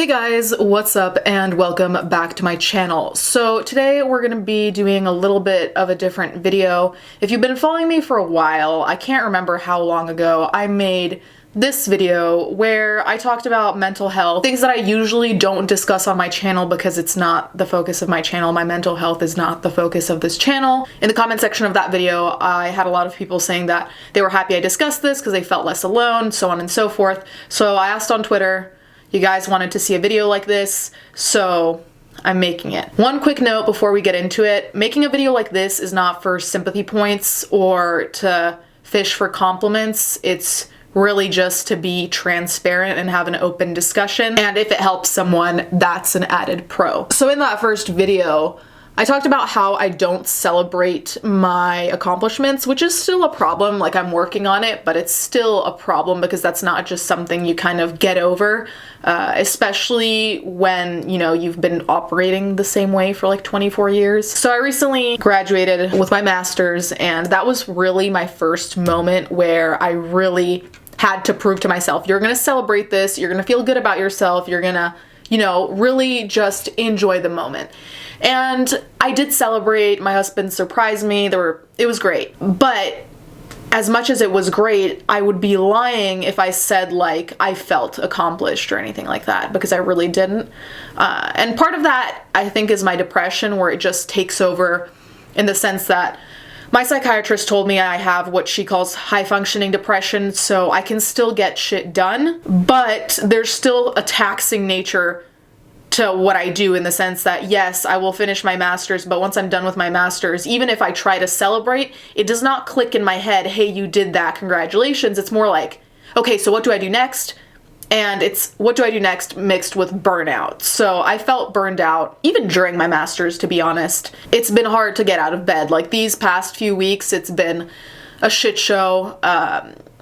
Hey guys, what's up and welcome back to my channel. So today we're going to be doing a little bit of a different video. If you've been following me for a while, I can't remember how long ago I made this video where I talked about mental health, things that I usually don't discuss on my channel because it's not the focus of my channel. My mental health is not the focus of this channel. In the comment section of that video, I had a lot of people saying that they were happy I discussed this because they felt less alone, so on and so forth. So I asked on Twitter, you guys wanted to see a video like this, so I'm making it. One quick note before we get into it, making a video like this is not for sympathy points or to fish for compliments. It's really just to be transparent and have an open discussion. And if it helps someone, that's an added pro. So in that first video, I talked about how I don't celebrate my accomplishments, which is still a problem. Like, I'm working on it, but it's still a problem because that's not just something you kind of get over, especially when, you know, you've been operating the same way for like 24 years. So I recently graduated with my master's, and that was really my first moment where I really had to prove to myself, you're gonna celebrate this, you're gonna feel good about yourself, you're gonna, you know, really just enjoy the moment. And I did celebrate. My husband surprised me. It was great. But as much as it was great, I would be lying if I said like I felt accomplished or anything like that, because I really didn't. And part of that, I think, is my depression, where it just takes over, in the sense that my psychiatrist told me I have what she calls high-functioning depression, so I can still get shit done, but there's still a taxing nature to what I do, in the sense that, yes, I will finish my master's, but once I'm done with my master's, even if I try to celebrate, it does not click in my head, hey, you did that, congratulations. It's more like, okay, so what do I do next? And it's what do I do next mixed with burnout. So I felt burned out even during my master's, to be honest. It's been hard to get out of bed. Like, these past few weeks, it's been a shit show.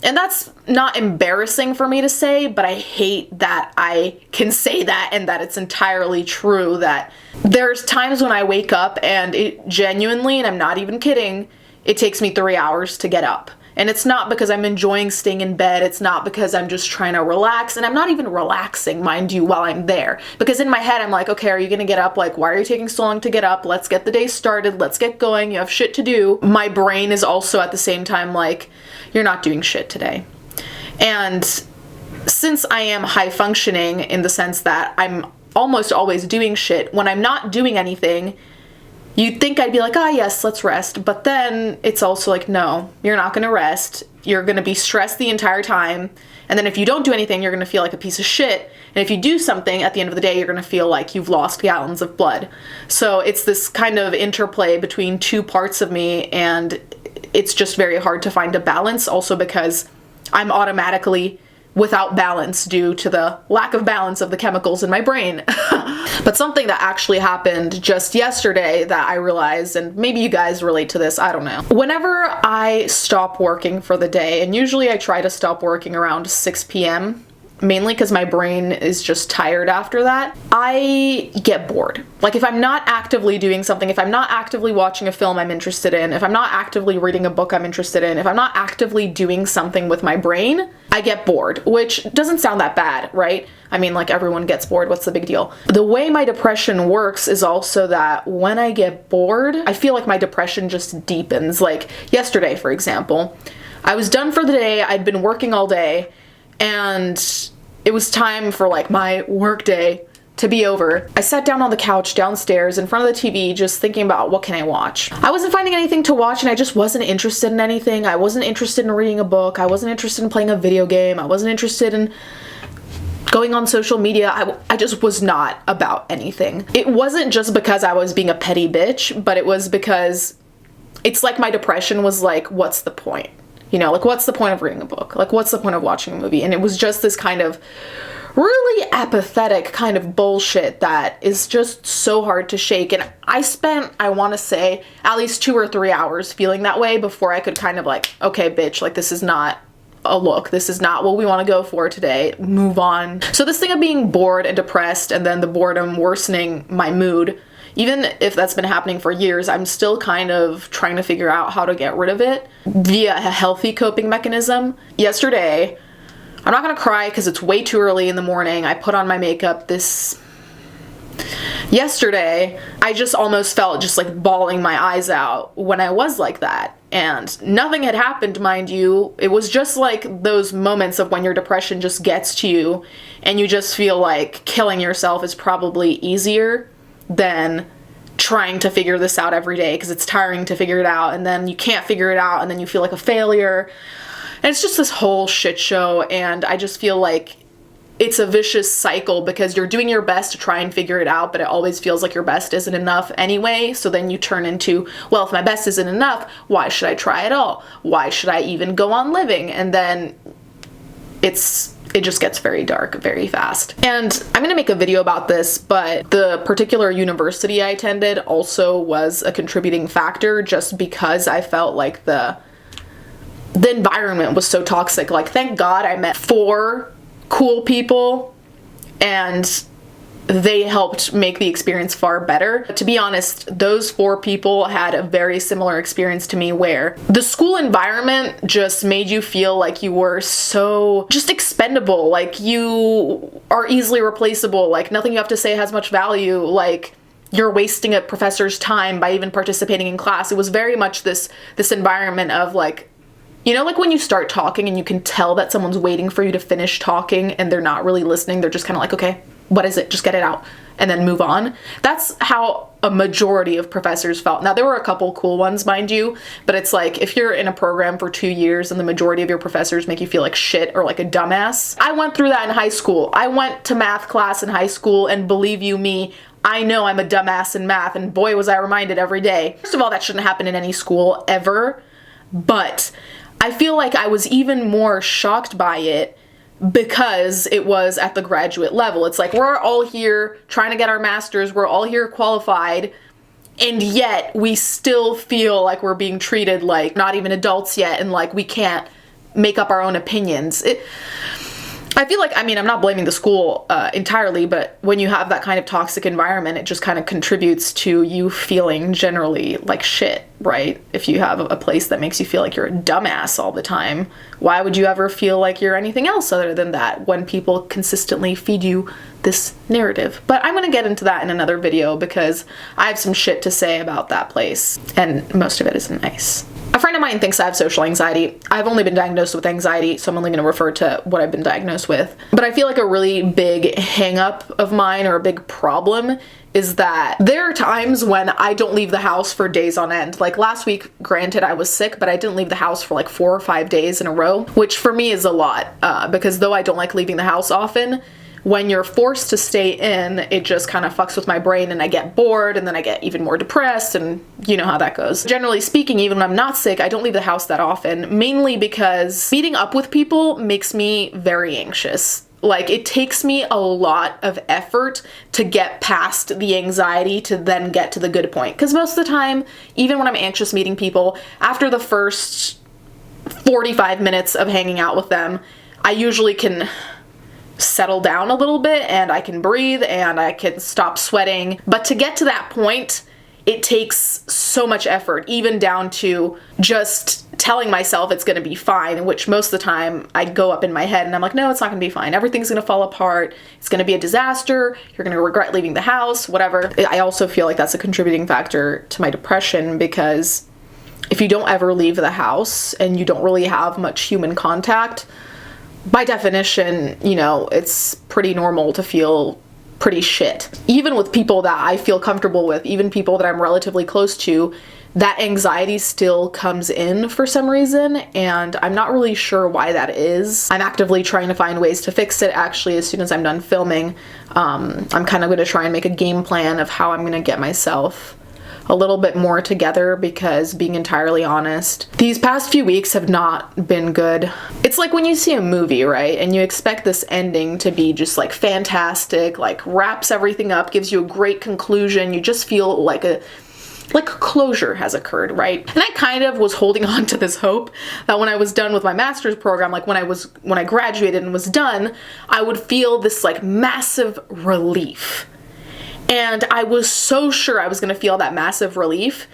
And that's not embarrassing for me to say, but I hate that I can say that and that it's entirely true. That there's times when I wake up and it genuinely, and I'm not even kidding, it takes me 3 hours to get up. And it's not because I'm enjoying staying in bed. It's not because I'm just trying to relax. And I'm not even relaxing, mind you, while I'm there. Because in my head, I'm like, okay, are you gonna get up? Like, why are you taking so long to get up? Let's get the day started. Let's get going. You have shit to do. My brain is also at the same time like, you're not doing shit today. And since I am high functioning in the sense that I'm almost always doing shit, when I'm not doing anything, you'd think I'd be like, ah, yes, let's rest. But then it's also like, no, you're not gonna rest. You're gonna be stressed the entire time. And then if you don't do anything, you're gonna feel like a piece of shit. And if you do something, at the end of the day, you're gonna feel like you've lost gallons of blood. So it's this kind of interplay between two parts of me, and it's just very hard to find a balance, also because I'm automatically without balance due to the lack of balance of the chemicals in my brain. But something that actually happened just yesterday that I realized, and maybe you guys relate to this, I don't know. Whenever I stop working for the day, and usually I try to stop working around 6 p.m., mainly because my brain is just tired after that, I get bored. Like, if I'm not actively doing something, if I'm not actively watching a film I'm interested in, if I'm not actively reading a book I'm interested in, if I'm not actively doing something with my brain, I get bored, which doesn't sound that bad, right? I mean, like, everyone gets bored, what's the big deal? The way my depression works is also that when I get bored, I feel like my depression just deepens. Like, yesterday, for example, I was done for the day, I'd been working all day, and it was time for like my work day to be over. I sat down on the couch downstairs in front of the TV just thinking about what can I watch. I wasn't finding anything to watch, and I just wasn't interested in anything. I wasn't interested in reading a book. I wasn't interested in playing a video game. I wasn't interested in going on social media. I just was not about anything. It wasn't just because I was being a petty bitch, but it was because it's like my depression was like, what's the point? You know, like, what's the point of reading a book? Like, what's the point of watching a movie? And it was just this kind of really apathetic kind of bullshit that is just so hard to shake. And I spent, I want to say, at least 2 or 3 hours feeling that way before I could kind of like, okay, bitch, like, this is not a look. This is not what we want to go for today. Move on. So this thing of being bored and depressed, and then the boredom worsening my mood, even if that's been happening for years, I'm still kind of trying to figure out how to get rid of it via a healthy coping mechanism. Yesterday, I'm not gonna cry because it's way too early in the morning. I put on my makeup yesterday. I just almost felt just like bawling my eyes out when I was like that. And nothing had happened, mind you. It was just like those moments of when your depression just gets to you and you just feel like killing yourself is probably easier than trying to figure this out every day, because it's tiring to figure it out, and then you can't figure it out, and then you feel like a failure. And it's just this whole shit show, and I just feel like it's a vicious cycle because you're doing your best to try and figure it out, but it always feels like your best isn't enough anyway. So then you turn into, well, if my best isn't enough, why should I try at all? Why should I even go on living? And then it just gets very dark very fast. And I'm gonna make a video about this, but the particular university I attended also was a contributing factor, just because I felt like the environment was so toxic. Like, thank God I met 4 cool people and they helped make the experience far better. To be honest, those 4 people had a very similar experience to me, where the school environment just made you feel like you were so just expendable, like you are easily replaceable, like nothing you have to say has much value, like you're wasting a professor's time by even participating in class. It was very much this environment of like, you know, like when you start talking and you can tell that someone's waiting for you to finish talking and they're not really listening. They're just kind of like, okay, what is it? Just get it out and then move on. That's how a majority of professors felt. Now, there were a couple cool ones, mind you, but it's like if you're in a program for 2 years and the majority of your professors make you feel like shit or like a dumbass. I went through that in high school. I went to math class in high school, and believe you me, I know I'm a dumbass in math, and boy was I reminded every day. First of all, that shouldn't happen in any school ever, but I feel like I was even more shocked by it because it was at the graduate level. It's like we're all here trying to get our masters, we're all here qualified, and yet we still feel like we're being treated like not even adults yet, and like we can't make up our own opinions. I feel like, I mean, I'm not blaming the school entirely, but when you have that kind of toxic environment, it just kind of contributes to you feeling generally like shit, right? If you have a place that makes you feel like you're a dumbass all the time, why would you ever feel like you're anything else other than that when people consistently feed you this narrative? But I'm gonna get into that in another video because I have some shit to say about that place, and most of it isn't nice. A friend of mine thinks I have social anxiety. I've only been diagnosed with anxiety, so I'm only going to refer to what I've been diagnosed with. But I feel like a really big hang-up of mine, or a big problem, is that there are times when I don't leave the house for days on end. Like last week, granted, I was sick, but I didn't leave the house for like 4 or 5 days in a row, which for me is a lot, because though I don't like leaving the house often, when you're forced to stay in, it just kind of fucks with my brain and I get bored and then I get even more depressed, and you know how that goes. Generally speaking, even when I'm not sick, I don't leave the house that often, mainly because meeting up with people makes me very anxious. Like, it takes me a lot of effort to get past the anxiety to then get to the good point. Because most of the time, even when I'm anxious meeting people, after the first 45 minutes of hanging out with them, I usually can settle down a little bit and I can breathe and I can stop sweating. But to get to that point, it takes so much effort, even down to just telling myself it's gonna be fine, which most of the time I go up in my head and I'm like, no, it's not gonna be fine. Everything's gonna fall apart. It's gonna be a disaster. You're gonna regret leaving the house, whatever. I also feel like that's a contributing factor to my depression, because if you don't ever leave the house and you don't really have much human contact, by definition, you know, it's pretty normal to feel pretty shit. Even with people that I feel comfortable with, even people that I'm relatively close to, that anxiety still comes in for some reason, and I'm not really sure why that is. I'm actively trying to find ways to fix it. Actually, as soon as I'm done filming, I'm kind of going to try and make a game plan of how I'm going to get myself a little bit more together, because being entirely honest, these past few weeks have not been good. It's like when you see a movie, right? And you expect this ending to be just like fantastic, like wraps everything up, gives you a great conclusion. You just feel like a closure has occurred, right? And I kind of was holding on to this hope that when I was done with my master's program, like when I graduated and was done, I would feel this like massive relief. And I was so sure I was gonna feel that massive relief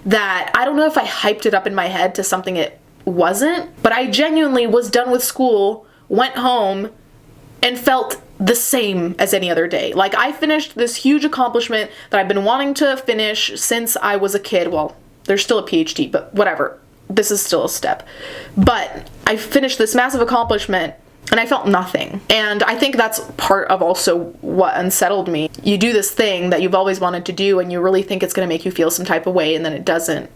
that I don't know if I hyped it up in my head to something it wasn't, but I genuinely was done with school went home, and felt the same as any other day. Like, I finished this huge accomplishment that I've been wanting to finish since I was a kid. Well, there's still a PhD, but whatever. This is still a step. But I finished this massive accomplishment and I felt nothing. And I think that's part of also what unsettled me. You do this thing that you've always wanted to do and you really think it's going to make you feel some type of way, and then it doesn't.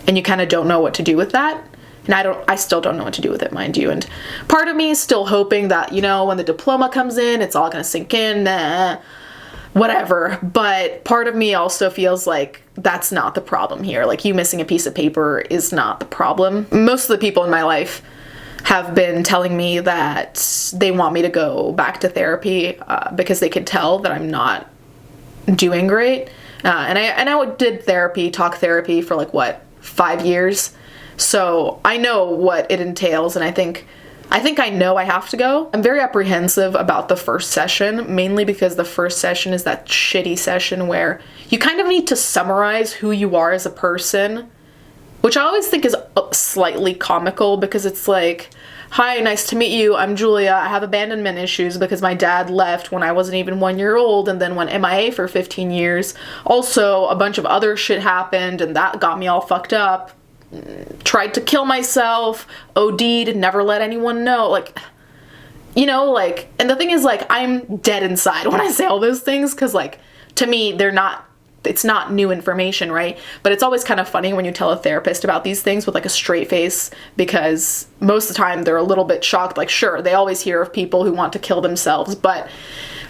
And you kind of don't know what to do with that. And I still don't know what to do with it, mind you. And part of me is still hoping that, you know, when the diploma comes in, it's all gonna sink in, whatever. But part of me also feels like that's not the problem here. Like, you missing a piece of paper is not the problem. Most of the people in my life have been telling me that they want me to go back to therapy because they could tell that I'm not doing great. And I did talk therapy for like, what, 5 years? So I know what it entails, and I think I know I have to go. I'm very apprehensive about the first session, mainly because the first session is that shitty session where you kind of need to summarize who you are as a person, which I always think is slightly comical, because it's like, hi, nice to meet you, I'm Julia, I have abandonment issues because my dad left when I wasn't even 1 year old and then went MIA for 15 years. Also, a bunch of other shit happened and that got me all fucked up. Tried to kill myself, OD'd, never let anyone know, like, you know, like, and the thing is, like, I'm dead inside when I say all those things, because, like, to me, it's not new information, right? But it's always kind of funny when you tell a therapist about these things with, like, a straight face, because most of the time they're a little bit shocked. Like, sure, they always hear of people who want to kill themselves, but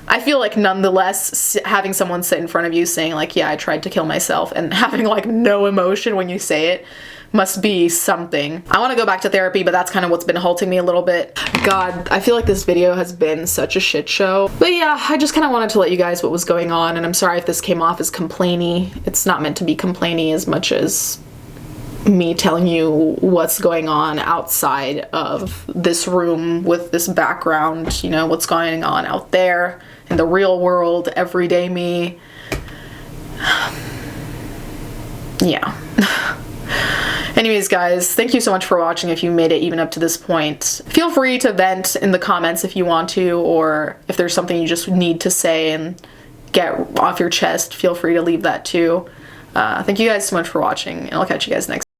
I feel like nonetheless, having someone sit in front of you saying, like, yeah, I tried to kill myself, and having, like, no emotion when you say it must be something. I want to go back to therapy, but that's kind of what's been halting me a little bit. God, I feel like this video has been such a shit show. But yeah, I just kind of wanted to let you guys what was going on, and I'm sorry if this came off as complainy. It's not meant to be complainy as much as me telling you what's going on outside of this room with this background, you know, what's going on out there in the real world, everyday me. Yeah. Anyways, guys, thank you so much for watching. If you made it even up to this point, feel free to vent in the comments if you want to, or if there's something you just need to say and get off your chest, feel free to leave that too. Thank you guys so much for watching, and I'll catch you guys next time.